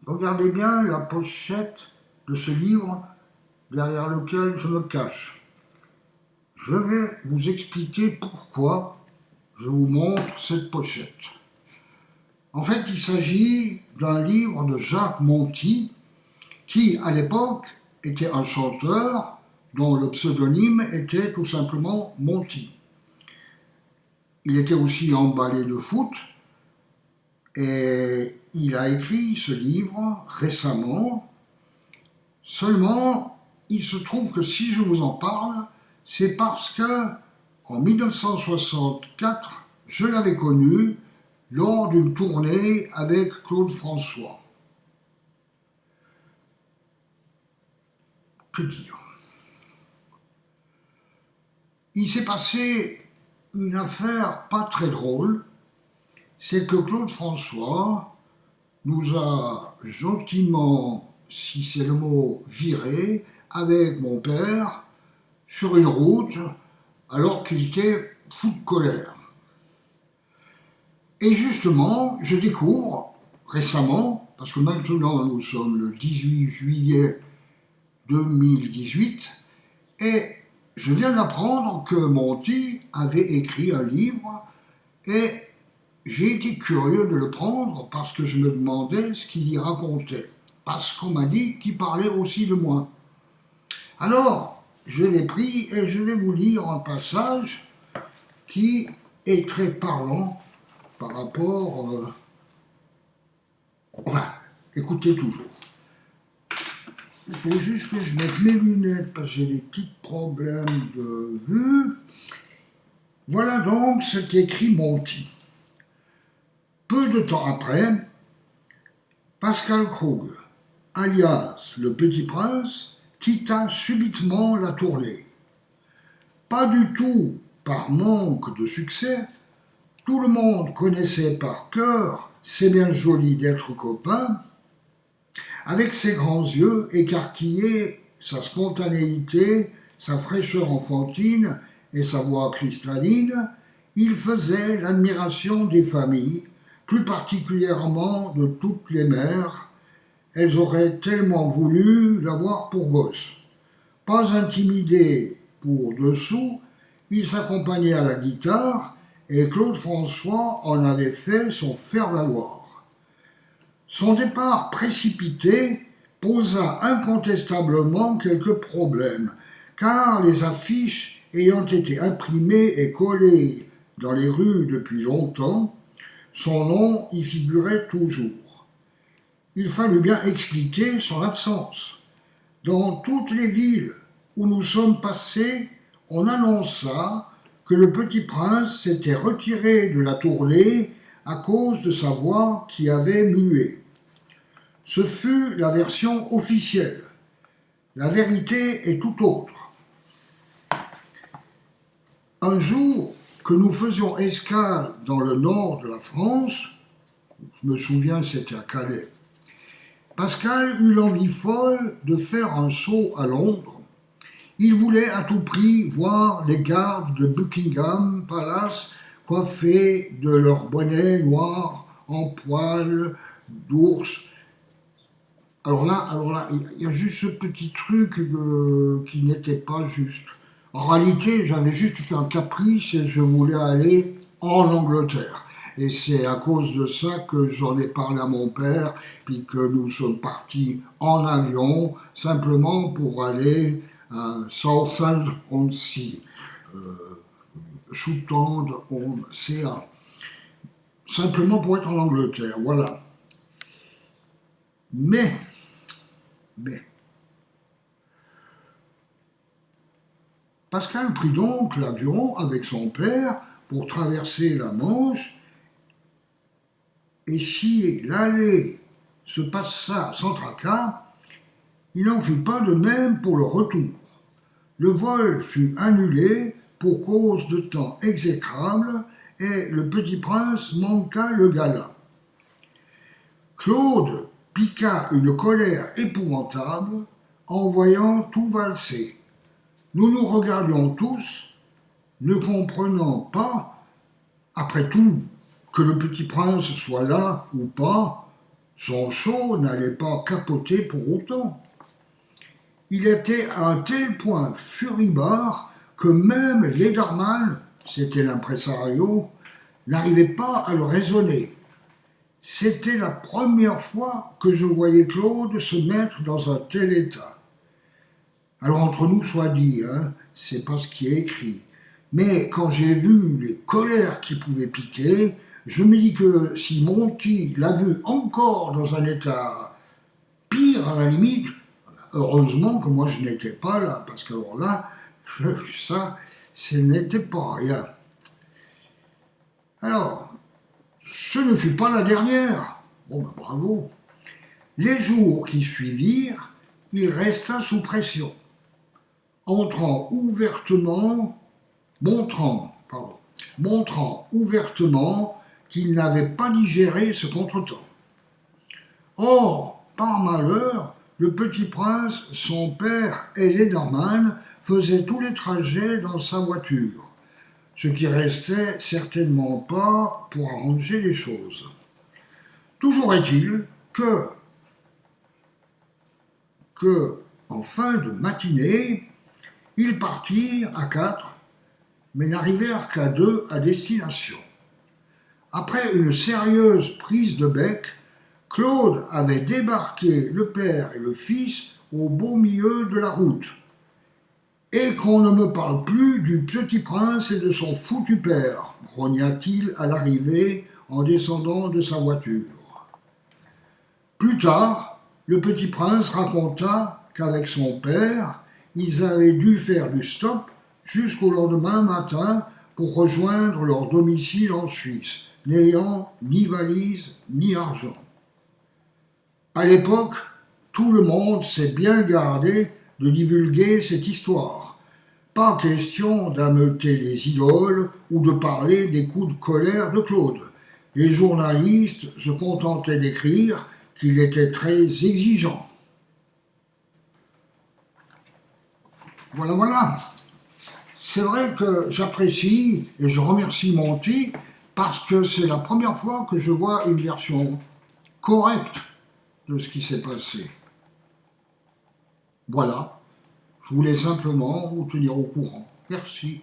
Regardez bien la pochette de ce livre derrière lequel je me cache. Je vais vous expliquer pourquoi je vous montre cette pochette. En fait, il s'agit d'un livre de Jacques Monti, qui, à l'époque, était un chanteur dont le pseudonyme était tout simplement Monti. Il était aussi emballé de foot et il a écrit ce livre récemment. Seulement, il se trouve que si je vous en parle, c'est parce que en 1964, je l'avais connu lors d'une tournée avec Claude François. Que dire? Il s'est passé une affaire pas très drôle, c'est que Claude François nous a gentiment, si c'est le mot, viré avec mon père sur une route alors qu'il était fou de colère. Et justement, je découvre récemment, parce que maintenant nous sommes le 18 juillet 2018, et je viens d'apprendre que Monti avait écrit un livre, et j'ai été curieux de le prendre parce que je me demandais ce qu'il y racontait, parce qu'on m'a dit qu'il parlait aussi de moi. Alors, je l'ai pris et je vais vous lire un passage qui est très parlant par rapport... Enfin, écoutez toujours. Il faut juste que je mette mes lunettes parce que j'ai des petits problèmes de vue. Voilà donc ce qu'écrit Monti. Peu de temps après, Pascal Krug, alias le Petit Prince, quitta subitement la tournée. Pas du tout par manque de succès, tout le monde connaissait par cœur C'est bien joli d'être copain, avec ses grands yeux écarquillés, sa spontanéité, sa fraîcheur enfantine et sa voix cristalline, il faisait l'admiration des familles, plus particulièrement de toutes les mères. Elles auraient tellement voulu l'avoir pour gosse. Pas intimidé pour dessous, il s'accompagnait à la guitare et Claude François en avait fait son faire-valoir. Son départ précipité posa incontestablement quelques problèmes, car les affiches ayant été imprimées et collées dans les rues depuis longtemps, son nom y figurait toujours. Il fallut bien expliquer son absence. Dans toutes les villes où nous sommes passés, on annonça que le Petit Prince s'était retiré de la tournée à cause de sa voix qui avait mué. Ce fut la version officielle. La vérité est tout autre. Un jour que nous faisions escale dans le nord de la France, je me souviens c'était à Calais, Pascal eut l'envie folle de faire un saut à Londres. Il voulait à tout prix voir les gardes de Buckingham Palace coiffés de leurs bonnets noirs en poils d'ours. Alors là, il y a juste ce petit truc qui n'était pas juste. En réalité, j'avais juste fait un caprice et je voulais aller en Angleterre. Et c'est à cause de ça que j'en ai parlé à mon père, puis que nous sommes partis en avion, simplement pour aller à Southend-on-Sea, Southend-on-Sea, simplement pour être en Angleterre, voilà. Mais, Pascal prit donc l'avion avec son père pour traverser la Manche, et si l'aller se passa sans tracas, il n'en fut pas de même pour le retour. Le vol fut annulé pour cause de temps exécrable et le Petit Prince manqua le gala. Claude piqua une colère épouvantable en voyant tout valser. Nous nous regardions tous, ne comprenant pas, après tout, que le Petit Prince soit là ou pas, Son show n'allait pas capoter pour autant. Il était à un tel point furibard que même Lederman, c'était l'impresario, n'arrivait pas à le raisonner. C'était la première fois que je voyais Claude se mettre dans un tel état. Alors entre nous soit dit, c'est pas ce qui est écrit. Mais quand j'ai vu les colères qui pouvaient piquer, je me dis que si Monty l'a vu encore dans un état pire à la limite, heureusement que moi je n'étais pas là, parce que alors là, ça, ce n'était pas rien. Alors, ce ne fut pas la dernière. Bon ben bravo. Les jours qui suivirent, il resta sous pression, montrant ouvertement qu'il n'avait pas digéré ce contretemps. Or, par malheur, le petit prince, son père et Lederman faisaient tous les trajets dans sa voiture, ce qui restait certainement pas pour arranger les choses. Toujours est-il que, en fin de matinée, ils partirent à 4, mais n'arrivèrent qu'à 2 à destination. Après une sérieuse prise de bec, Claude avait débarqué le père et le fils au beau milieu de la route. Et qu'on ne me parle plus du petit prince et de son foutu père, grogna-t-il à l'arrivée en descendant de sa voiture. Plus tard, le petit prince raconta qu'avec son père, ils avaient dû faire du stop jusqu'au lendemain matin pour rejoindre leur domicile en Suisse, n'ayant ni valise ni argent. À l'époque, tout le monde s'est bien gardé de divulguer cette histoire. Pas question d'ameuter les idoles ou de parler des coups de colère de Claude. Les journalistes se contentaient d'écrire qu'il était très exigeant. Voilà. C'est vrai que j'apprécie et je remercie Monty parce que c'est la première fois que je vois une version correcte de ce qui s'est passé. Voilà, je voulais simplement vous tenir au courant. Merci.